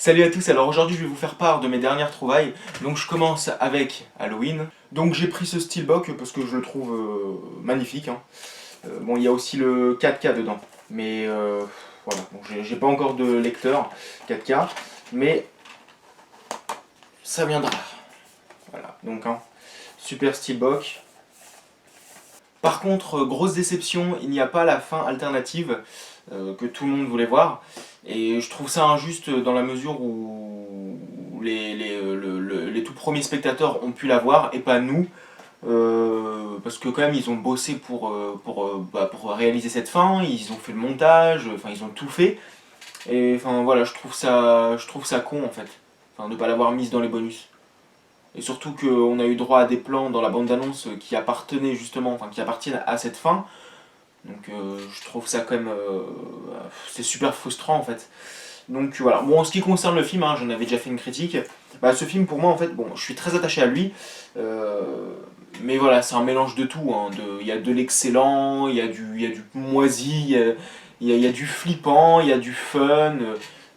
Salut à tous, alors aujourd'hui je vais vous faire part de mes dernières trouvailles. Donc je commence avec Halloween. Donc j'ai pris ce Steelbook parce que je le trouve magnifique, hein. Bon, il y a aussi le 4K dedans, mais voilà, bon, j'ai pas encore de lecteur 4K, mais ça viendra. Voilà, donc super Steelbook. Par contre, grosse déception, il n'y a pas la fin alternative que tout le monde voulait voir. Et je trouve ça injuste dans la mesure où les tout premiers spectateurs ont pu la voir et pas nous. Parce que quand même ils ont bossé pour réaliser cette fin, ils ont fait le montage, enfin ils ont tout fait. Et enfin voilà, je trouve ça con en fait. Enfin de pas l'avoir mise dans les bonus. Et surtout qu'on a eu droit à des plans dans la bande-annonce qui appartenaient justement, enfin qui appartiennent à cette fin. Donc je trouve ça quand même, c'est super frustrant en fait. Donc voilà, bon en ce qui concerne le film, j'en avais déjà fait une critique. Bah, ce film pour moi en fait, bon je suis très attaché à lui. Mais voilà, c'est un mélange de tout, hein. Il y a de l'excellent, il y a du moisi, il y a du flippant, il y a du fun,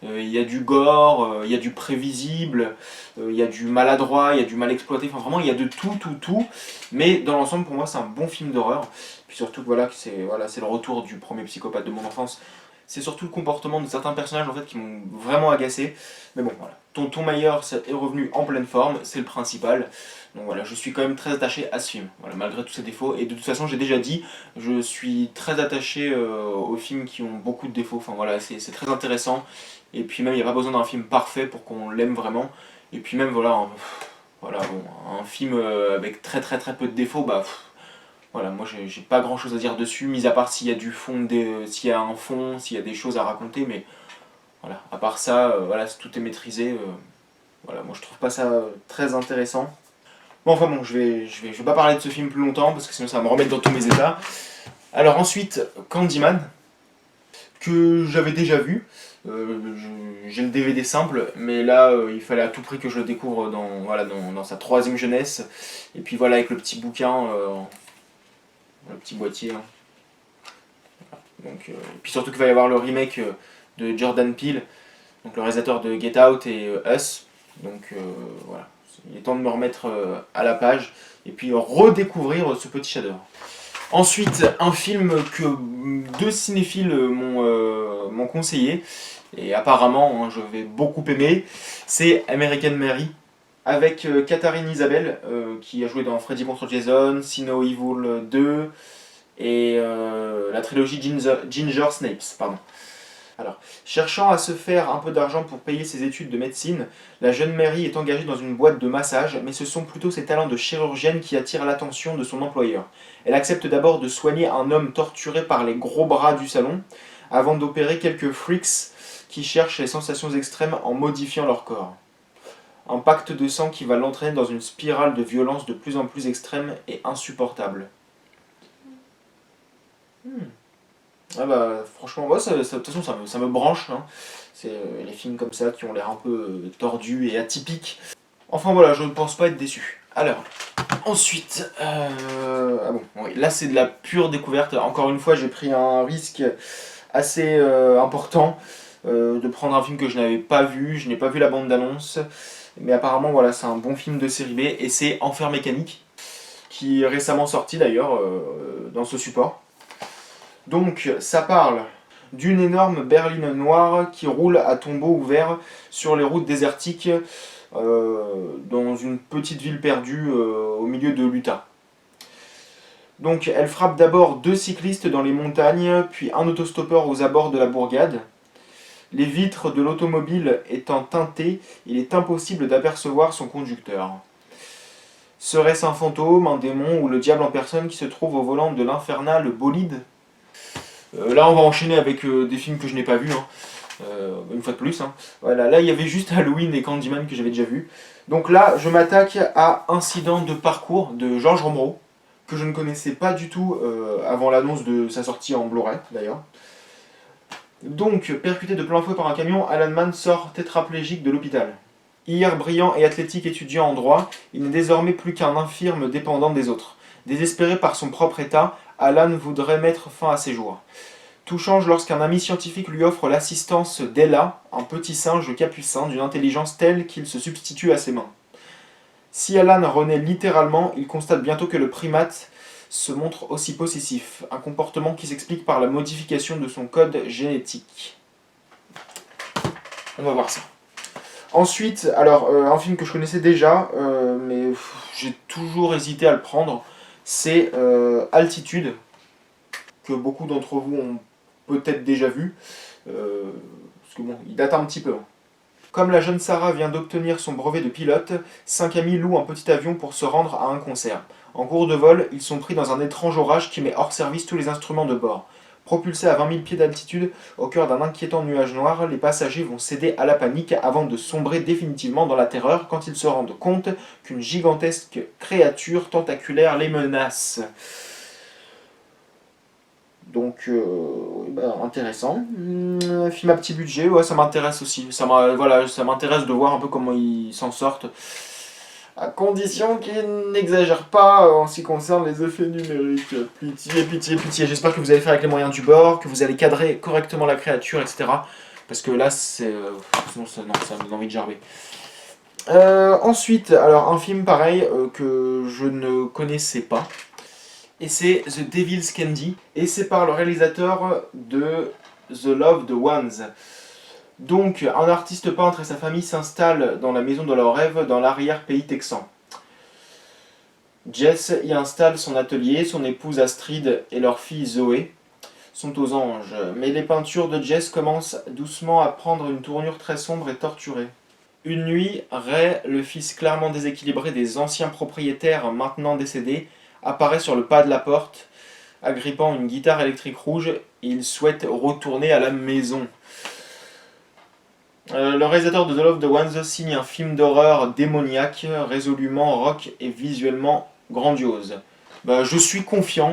il y a du gore, il y a du prévisible, il y a du maladroit, il y a du mal exploité, enfin vraiment il y a de tout. Mais dans l'ensemble pour moi c'est un bon film d'horreur. Puis surtout que voilà, c'est le retour du premier psychopathe de mon enfance. C'est surtout le comportement de certains personnages en fait qui m'ont vraiment agacé. Mais bon voilà, Tonton Myers est revenu en pleine forme, c'est le principal. Donc voilà, je suis quand même très attaché à ce film, voilà, malgré tous ses défauts. Et de toute façon, j'ai déjà dit, je suis très attaché aux films qui ont beaucoup de défauts. Enfin voilà, c'est très intéressant. Et puis même, il n'y a pas besoin d'un film parfait pour qu'on l'aime vraiment. Et puis même, voilà, voilà bon, un film avec très peu de défauts, bah voilà, moi j'ai pas grand chose à dire dessus, mis à part s'il y a du fond, s'il y a un fond, s'il y a des choses à raconter. Mais voilà, à part ça, voilà, tout est maîtrisé. Voilà, moi je trouve pas ça très intéressant. Bon enfin bon, je vais pas parler de ce film plus longtemps parce que sinon ça va me remettre dans tous mes états. Alors ensuite, Candyman, que j'avais déjà vu. J'ai le DVD simple, mais là il fallait à tout prix que je le découvre voilà, dans sa troisième jeunesse. Et puis voilà avec le petit bouquin, le petit boîtier, hein. Donc, et puis surtout qu'il va y avoir le remake de Jordan Peele, donc le réalisateur de Get Out et Us. Donc voilà, il est temps de me remettre à la page et puis redécouvrir ce petit chef-d'œuvre. Ensuite, un film que deux cinéphiles m'ont conseillé, et apparemment je vais beaucoup aimer, c'est American Mary, avec Katharine Isabelle, qui a joué dans Freddy contre Jason, See No Evil 2, et la trilogie Ginger Snapes, pardon. Alors, cherchant à se faire un peu d'argent pour payer ses études de médecine, la jeune Mary est engagée dans une boîte de massage, mais ce sont plutôt ses talents de chirurgienne qui attirent l'attention de son employeur. Elle accepte d'abord de soigner un homme torturé par les gros bras du salon, avant d'opérer quelques freaks qui cherchent les sensations extrêmes en modifiant leur corps. Un pacte de sang qui va l'entraîner dans une spirale de violence de plus en plus extrême et insupportable. Ah bah franchement, ouais, de toute façon ça me branche, hein. C'est les films comme ça qui ont l'air un peu tordus et atypiques. Enfin voilà, je ne pense pas être déçu. Alors, ensuite, ah bon, oui, là c'est de la pure découverte. Encore une fois, j'ai pris un risque assez important de prendre un film que je n'avais pas vu. Je n'ai pas vu la bande-d'annonce, mais apparemment voilà, c'est un bon film de série B et c'est Enfer Mécanique, qui est récemment sorti d'ailleurs dans ce support. Donc ça parle d'une énorme berline noire qui roule à tombeau ouvert sur les routes désertiques dans une petite ville perdue au milieu de l'Utah. Donc elle frappe d'abord deux cyclistes dans les montagnes, puis un autostoppeur aux abords de la bourgade. Les vitres de l'automobile étant teintées, il est impossible d'apercevoir son conducteur. Serait-ce un fantôme, un démon ou le diable en personne qui se trouve au volant de l'infernal bolide ? Là on va enchaîner avec des films que je n'ai pas vus, hein. Une fois de plus, hein. Voilà, là il y avait juste Halloween et Candyman que j'avais déjà vu. Donc là je m'attaque à Incident de parcours de George Romero, que je ne connaissais pas du tout avant l'annonce de sa sortie en Blu-ray d'ailleurs. Donc, percuté de plein fouet par un camion, Alan Mann sort tétraplégique de l'hôpital. Hier brillant et athlétique étudiant en droit, il n'est désormais plus qu'un infirme dépendant des autres. Désespéré par son propre état, Alan voudrait mettre fin à ses jours. Tout change lorsqu'un ami scientifique lui offre l'assistance d'Ella, un petit singe capucin d'une intelligence telle qu'il se substitue à ses mains. Si Alan renaît littéralement, il constate bientôt que le primate se montre aussi possessif, un comportement qui s'explique par la modification de son code génétique. On va voir ça. Ensuite, alors, un film que je connaissais déjà, mais j'ai toujours hésité à le prendre, c'est Altitude, que beaucoup d'entre vous ont peut-être déjà vu, parce que bon, il date un petit peu. Comme la jeune Sarah vient d'obtenir son brevet de pilote, 5 amis louent un petit avion pour se rendre à un concert. En cours de vol, ils sont pris dans un étrange orage qui met hors service tous les instruments de bord. Propulsés à 20 000 pieds d'altitude, au cœur d'un inquiétant nuage noir, les passagers vont céder à la panique avant de sombrer définitivement dans la terreur quand ils se rendent compte qu'une gigantesque créature tentaculaire les menace. Donc, intéressant. Film à petit budget, ouais, ça m'intéresse aussi. Ça m'intéresse de voir un peu comment ils s'en sortent. À condition qu'ils n'exagèrent pas en ce qui concerne les effets numériques. Pitié, pitié, pitié. J'espère que vous allez faire avec les moyens du bord, que vous allez cadrer correctement la créature, etc. Parce que là, c'est... sinon, ça me donne envie de gerber. Ensuite, alors un film pareil que je ne connaissais pas. Et c'est The Devil's Candy. Et c'est par le réalisateur de The Loved Ones. Donc, un artiste peintre et sa famille s'installent dans la maison de leurs rêves dans l'arrière-pays texan. Jess y installe son atelier, son épouse Astrid et leur fille Zoé sont aux anges. Mais les peintures de Jess commencent doucement à prendre une tournure très sombre et torturée. Une nuit, Ray, le fils clairement déséquilibré des anciens propriétaires maintenant décédés, apparaît sur le pas de la porte, agrippant une guitare électrique rouge, et il souhaite retourner à la maison. Le réalisateur de The Loved Ones signe un film d'horreur démoniaque, résolument rock et visuellement grandiose. Je suis confiant.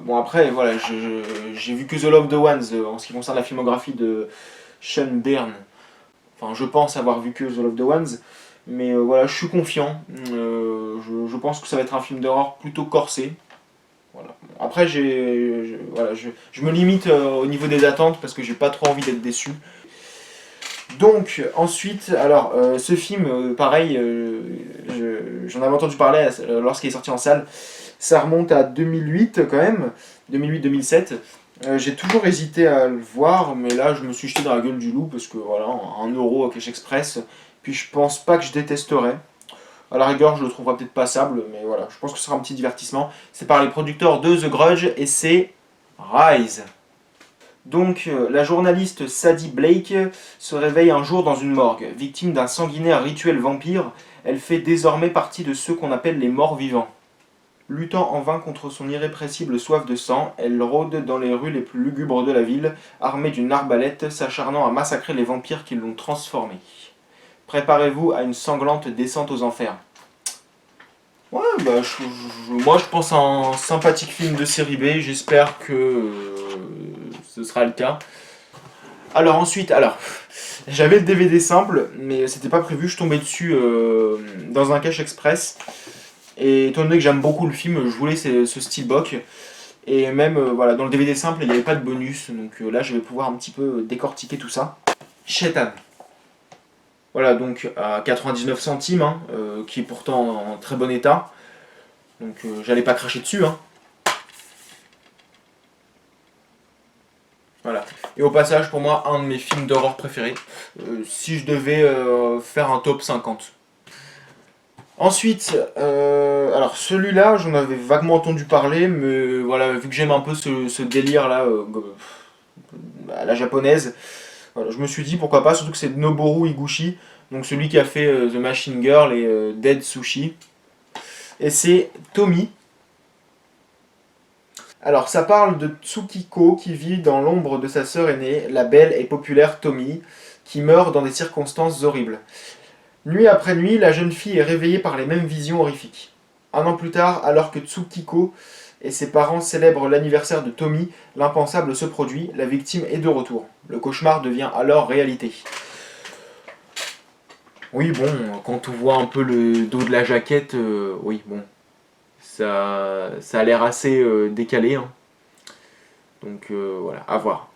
Bon après, voilà, j'ai vu que The Loved Ones en ce qui concerne la filmographie de Sean Byrne. Enfin, je pense avoir vu que The Loved Ones. Mais voilà, je suis confiant. Je pense que ça va être un film d'horreur plutôt corsé. Voilà. Après, je me limite au niveau des attentes parce que j'ai pas trop envie d'être déçu. Donc, ensuite, alors, ce film, pareil, j'en avais entendu parler lorsqu'il est sorti en salle. Ça remonte à 2008 quand même, 2008-2007. J'ai toujours hésité à le voir, mais là, je me suis jeté dans la gueule du loup parce que voilà, 1€ au Cash Express. Puis je pense pas que je détesterais. À la rigueur, je le trouverai peut-être passable, mais voilà, je pense que ce sera un petit divertissement. C'est par les producteurs de The Grudge et c'est Rise. Donc, la journaliste Sadie Blake se réveille un jour dans une morgue. Victime d'un sanguinaire rituel vampire, elle fait désormais partie de ceux qu'on appelle les morts vivants. Luttant en vain contre son irrépressible soif de sang, elle rôde dans les rues les plus lugubres de la ville, armée d'une arbalète, s'acharnant à massacrer les vampires qui l'ont transformée. Préparez-vous à une sanglante descente aux enfers. Ouais, moi je pense à un sympathique film de série B, j'espère que ce sera le cas. Alors ensuite, j'avais le DVD simple, mais c'était pas prévu, je tombais dessus dans un Cash Express. Et étant donné que j'aime beaucoup le film, je voulais ce steelbook. Et même voilà, dans le DVD simple, il n'y avait pas de bonus, donc là je vais pouvoir un petit peu décortiquer tout ça. Shaitan. Voilà, donc à 99 centimes, qui est pourtant en très bon état. Donc j'allais pas cracher dessus. Voilà. Et au passage, pour moi, un de mes films d'horreur préférés. Si je devais faire un top 50. Ensuite, alors celui-là, j'en avais vaguement entendu parler, mais voilà, vu que j'aime un peu ce délire-là, à la japonaise, voilà, je me suis dit pourquoi pas, surtout que c'est Noboru Higuchi, donc celui qui a fait The Machine Girl et Dead Sushi. Et c'est Tommy. Alors ça parle de Tsukiko qui vit dans l'ombre de sa sœur aînée, la belle et populaire Tommy, qui meurt dans des circonstances horribles. Nuit après nuit, la jeune fille est réveillée par les mêmes visions horrifiques. Un an plus tard, alors que Tsukiko et ses parents célèbrent l'anniversaire de Tommy, l'impensable se produit, la victime est de retour. Le cauchemar devient alors réalité. Oui, bon, quand on voit un peu le dos de la jaquette, oui, bon, ça a l'air assez décalé. Donc voilà, à voir.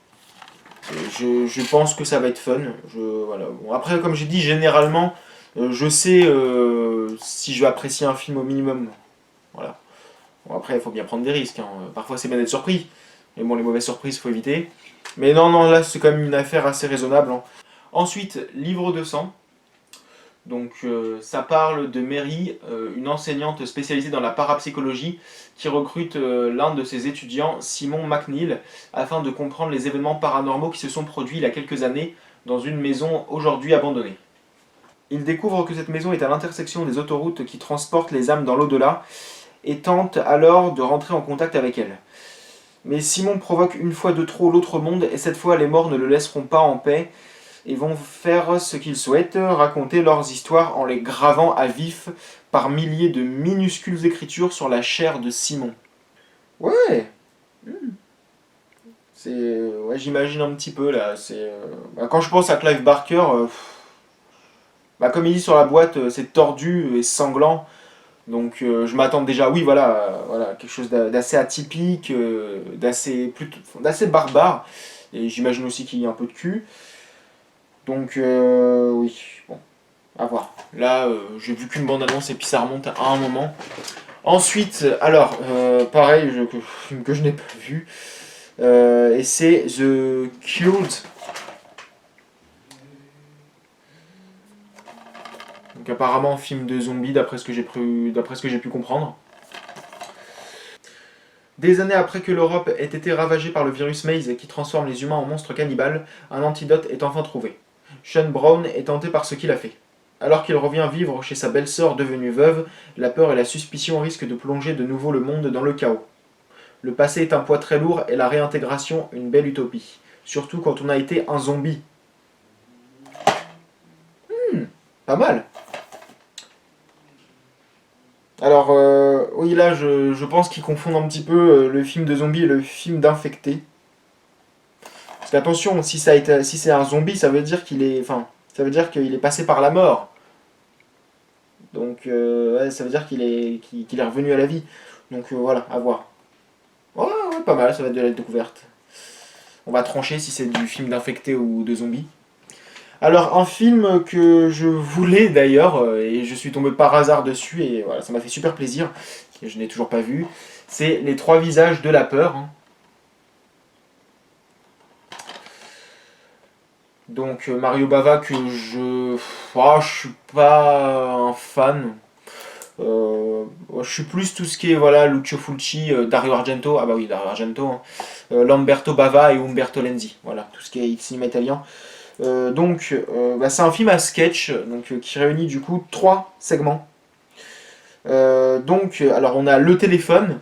Je pense que ça va être fun. Voilà. Bon, après, comme j'ai dit, généralement, je sais si je vais apprécier un film au minimum. Voilà. Bon, après, il faut bien prendre des risques, hein. Parfois, c'est bien d'être surpris. Mais bon, les mauvaises surprises, il faut éviter. Mais non, non, là, c'est quand même une affaire assez raisonnable, hein. Ensuite, Livre de sang. Donc, ça parle de Mary, une enseignante spécialisée dans la parapsychologie, qui recrute l'un de ses étudiants, Simon McNeil, afin de comprendre les événements paranormaux qui se sont produits il y a quelques années dans une maison aujourd'hui abandonnée. Il découvre que cette maison est à l'intersection des autoroutes qui transportent les âmes dans l'au-delà et tente alors de rentrer en contact avec elle. Mais Simon provoque une fois de trop l'autre monde et cette fois les morts ne le laisseront pas en paix et vont faire ce qu'ils souhaitent, raconter leurs histoires en les gravant à vif par milliers de minuscules écritures sur la chair de Simon. Ouais, ouais, j'imagine un petit peu là. Quand je pense à Clive Barker, comme il dit sur la boîte, c'est tordu et sanglant. Donc je m'attends déjà, oui, voilà, quelque chose d'assez atypique, d'assez barbare. Et j'imagine aussi qu'il y a un peu de cul. Donc oui, bon, à voir. Là, j'ai vu qu'une bande-annonce et puis ça remonte à un moment. Ensuite, alors, pareil, film que je n'ai pas vu. Et c'est The Cured. Donc apparemment film de zombies d'après ce que j'ai pu comprendre. Des années après que l'Europe ait été ravagée par le virus Maze qui transforme les humains en monstres cannibales, un antidote est enfin trouvé. Sean Brown est tenté par ce qu'il a fait. Alors qu'il revient vivre chez sa belle-sœur devenue veuve, la peur et la suspicion risquent de plonger de nouveau le monde dans le chaos. Le passé est un poids très lourd et la réintégration une belle utopie. Surtout quand on a été un zombie. Pas mal. Alors, oui, là, je pense qu'ils confondent un petit peu le film de zombie et le film d'infecté. Parce qu'attention, si c'est un zombie, ça veut dire qu'il est, enfin, ça veut dire qu'il est passé par la mort. Donc, ouais, ça veut dire qu'il est revenu à la vie. Donc voilà, à voir. Ouais, ouais, pas mal, ça va être de la découverte. On va trancher si c'est du film d'infecté ou de zombie. Alors, un film que je voulais d'ailleurs, et je suis tombé par hasard dessus, et voilà, ça m'a fait super plaisir, que je n'ai toujours pas vu, c'est Les Trois Visages de la Peur, hein. Donc, Mario Bava, que je suis pas un fan. Je suis plus tout ce qui est voilà, Lucio Fulci, Dario Argento, ah bah oui, Dario Argento, hein, Lamberto Bava et Umberto Lenzi, voilà, tout ce qui est cinéma italien. C'est un film à sketch qui réunit du coup trois segments. Alors on a le téléphone.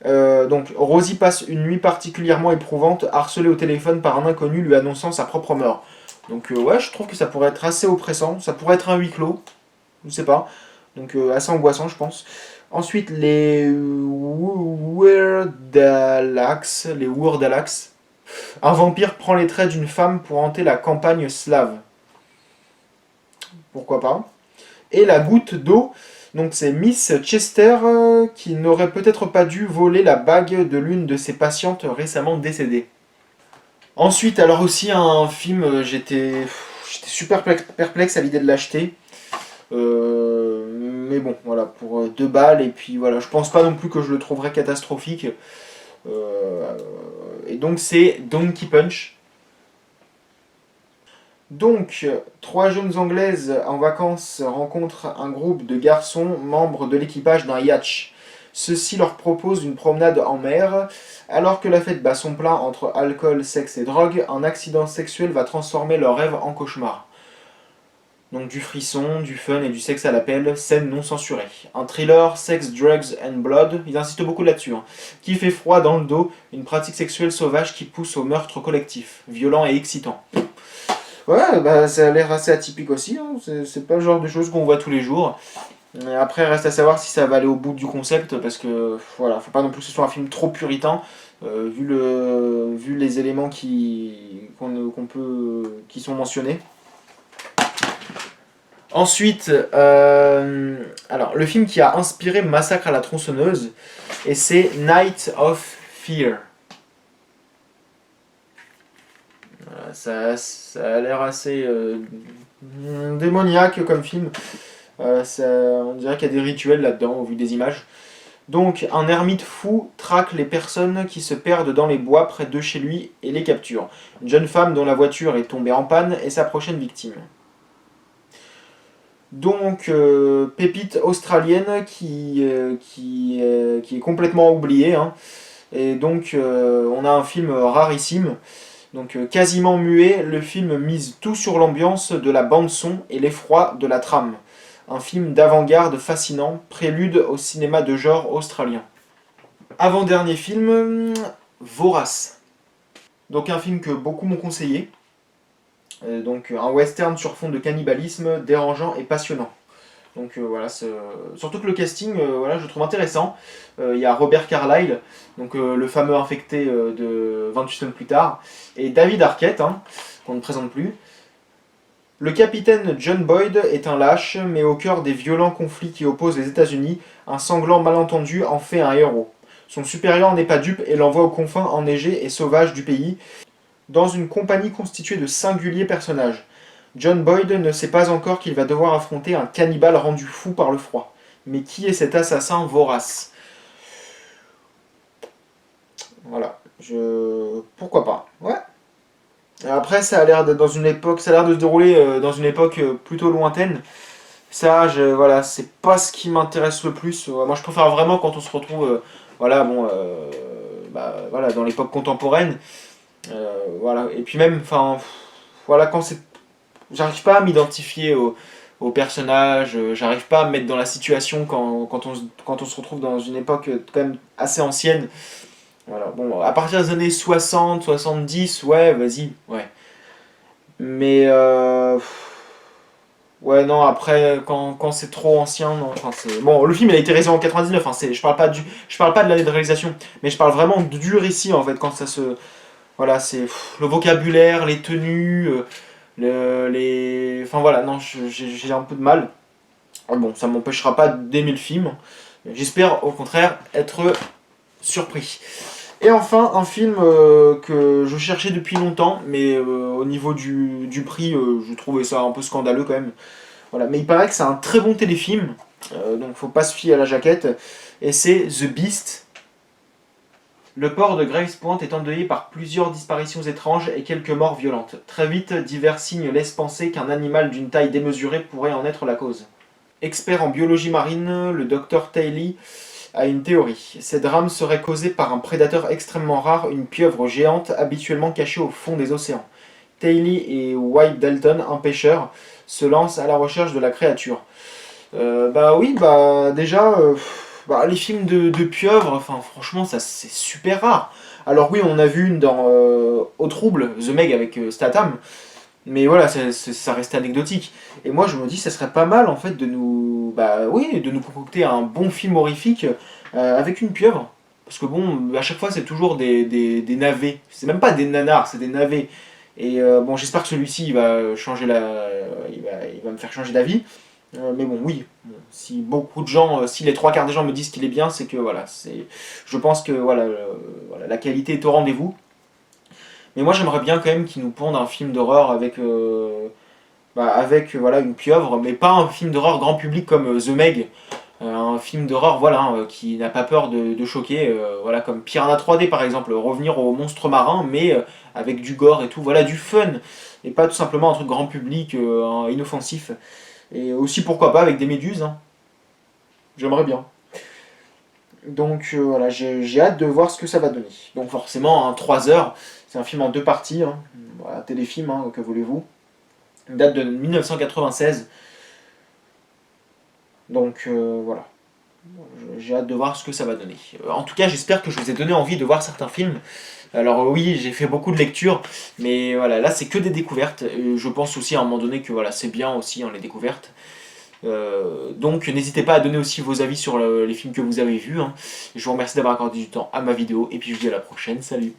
Donc Rosie passe une nuit particulièrement éprouvante, harcelée au téléphone par un inconnu lui annonçant sa propre mort. Donc ouais, je trouve que ça pourrait être assez oppressant. Ça pourrait être un huis clos, je sais pas. Donc assez angoissant, je pense. Ensuite les Wurdalax, un vampire prend les traits d'une femme pour hanter la campagne slave. Pourquoi pas. Et la goutte d'eau, donc c'est Miss Chester qui n'aurait peut-être pas dû voler la bague de l'une de ses patientes récemment décédées. Ensuite, alors aussi un film, j'étais super perplexe à l'idée de l'acheter. Mais bon, voilà, pour 2 balles, et puis voilà, je pense pas non plus que je le trouverais catastrophique. Et donc c'est Donkey Punch. Donc, 3 jeunes anglaises en vacances rencontrent un groupe de garçons membres de l'équipage d'un yacht. Ceux-ci leur proposent une promenade en mer. Alors que la fête bat son plein entre alcool, sexe et drogue, un accident sexuel va transformer leur rêve en cauchemar. Donc du frisson, du fun et du sexe à l'appel, scène non censurée. Un thriller, sex, drugs and blood, ils insistent beaucoup là-dessus, hein, qui fait froid dans le dos, une pratique sexuelle sauvage qui pousse au meurtre collectif, violent et excitant. Ouais, bah ça a l'air assez atypique aussi, hein. C'est pas le genre de choses qu'on voit tous les jours. Après, reste à savoir si ça va aller au bout du concept, parce que voilà, faut pas non plus que ce soit un film trop puritain, vu les éléments qui sont mentionnés. Ensuite, alors le film qui a inspiré Massacre à la tronçonneuse, et c'est Night of Fear. Ça a l'air assez démoniaque comme film. On dirait qu'il y a des rituels là-dedans au vu des images. Donc, un ermite fou traque les personnes qui se perdent dans les bois près de chez lui et les capture. Une jeune femme dont la voiture est tombée en panne est sa prochaine victime. Donc, pépite australienne qui est complètement oubliée. Hein. Et donc, on a un film rarissime. Donc, quasiment muet, le film mise tout sur l'ambiance de la bande-son et l'effroi de la trame. Un film d'avant-garde fascinant, prélude au cinéma de genre australien. Avant-dernier film, Vorace. Donc un film que beaucoup m'ont conseillé. Donc un western sur fond de cannibalisme, dérangeant et passionnant. Donc voilà, surtout que le casting, voilà, je le trouve intéressant. Il y a Robert Carlyle, donc le fameux infecté de 28 semaines plus tard, et David Arquette, hein, qu'on ne présente plus. Le capitaine John Boyd est un lâche, mais au cœur des violents conflits qui opposent les États-Unis, un sanglant malentendu en fait un héros. Son supérieur n'est pas dupe et l'envoie aux confins enneigés et sauvages du pays, dans une compagnie constituée de singuliers personnages. John Boyd ne sait pas encore qu'il va devoir affronter un cannibale rendu fou par le froid. Mais qui est cet assassin vorace? Voilà, pourquoi pas? Ouais. Après, ça a l'air d'être dans une époque, ça a l'air de se dérouler dans une époque plutôt lointaine. Ça, voilà, c'est pas ce qui m'intéresse le plus. Moi, je préfère vraiment quand on se retrouve, voilà, bon, voilà, dans l'époque contemporaine. Voilà, et puis même, enfin, voilà, j'arrive pas à m'identifier au personnage, j'arrive pas à me mettre dans la situation quand on se retrouve dans une époque quand même assez ancienne. Voilà, bon, à partir des années 60, 70, ouais, vas-y, ouais. Mais, ouais, non, après, quand c'est trop ancien, non, enfin, c'est... Bon, le film, il a été réalisé en 99, hein, je parle pas de l'année de réalisation, mais je parle vraiment du récit, en fait, quand ça se... Voilà, c'est le vocabulaire, les tenues, enfin voilà, non, j'ai un peu de mal. Bon, ça m'empêchera pas d'aimer le film. J'espère au contraire être surpris. Et enfin, un film que je cherchais depuis longtemps, mais au niveau du prix, je trouvais ça un peu scandaleux quand même. Voilà, mais il paraît que c'est un très bon téléfilm, donc faut pas se fier à la jaquette. Et c'est The Beast. Le port de Graves Point est endeuillé par plusieurs disparitions étranges et quelques morts violentes. Très vite, divers signes laissent penser qu'un animal d'une taille démesurée pourrait en être la cause. Expert en biologie marine, le docteur Taylor a une théorie. Ces drames seraient causés par un prédateur extrêmement rare, une pieuvre géante habituellement cachée au fond des océans. Taylor et White Dalton, un pêcheur, se lancent à la recherche de la créature. Bah oui, bah déjà... les films de pieuvres, enfin franchement, ça c'est super rare. Alors oui, on a vu une dans Au Trouble, The Meg avec Statham, mais voilà, ça restait anecdotique. Et moi je me dis, ça serait pas mal en fait de nous, de nous concocter un bon film horrifique avec une pieuvre. Parce que bon, à chaque fois c'est toujours des navets. C'est même pas des nanars, c'est des navets. Et bon, j'espère que celui-ci il va changer il va me faire changer d'avis. Mais bon, oui, bon, si beaucoup de gens, si les trois quarts des gens me disent qu'il est bien, c'est que voilà, je pense que voilà, voilà, la qualité est au rendez-vous. Mais moi j'aimerais bien quand même qu'ils nous pondent un film d'horreur avec voilà, une pieuvre, mais pas un film d'horreur grand public comme The Meg, un film d'horreur voilà, qui n'a pas peur de choquer, voilà, comme Piranha 3D par exemple, revenir aux monstres marins, mais avec du gore et tout, voilà, du fun, et pas tout simplement un truc grand public inoffensif. Et aussi, pourquoi pas, avec des méduses. Hein. J'aimerais bien. Donc voilà, j'ai hâte de voir ce que ça va donner. Donc forcément, 3 heures, c'est un film en 2 parties. Hein. Voilà, téléfilm, hein, que voulez-vous. Une date de 1996. Donc voilà. J'ai hâte de voir ce que ça va donner. En tout cas, j'espère que je vous ai donné envie de voir certains films. Alors oui, j'ai fait beaucoup de lectures, mais voilà, là c'est que des découvertes. Et je pense aussi à un moment donné que voilà, c'est bien aussi hein, les découvertes. Donc n'hésitez pas à donner aussi vos avis sur les films que vous avez vus. Hein. Je vous remercie d'avoir accordé du temps à ma vidéo et puis je vous dis à la prochaine. Salut!